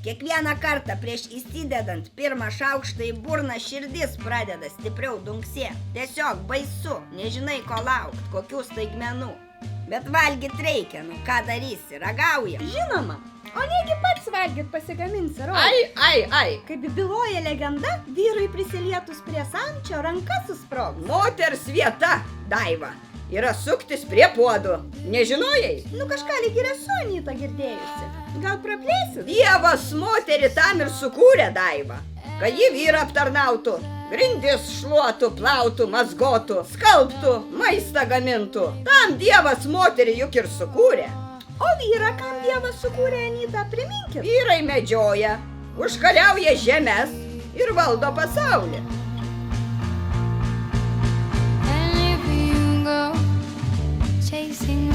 Kiekvieną kartą prieš įsidedant pirmą šaukštą į burną širdis pradeda stipriau dunksėti. Tiesiog baisu, nežinai ko laukt, kokių staigmenų. Bet valgyt reikia, nu ką darysi, ragaujam. Žinoma, o negi pats valgyt pasigaminsi, Rokai. Ai. Kaip byloja legenda, vyrui prisilietus prie samčio ranka susprogs. Moters vieta, Daiva, yra suktis prie puodų. Nežinojai? Nu kažką lyg ir esu Anyta girdėjusi. Gal praplėsit? Dievas moterį tam ir sukūrė, Daiva, kad ji vyrą aptarnautų, grindis šluotų, plautų, mazgotų, skalbtų, maistą gamintų. Tam Dievas moterį juk ir sukūrė. O vyrą, kam Dievas sukūrė, Anyta, priminkit? Vyrai medžioja, užkariauja žemes ir valdo pasaulį. And if you go chasing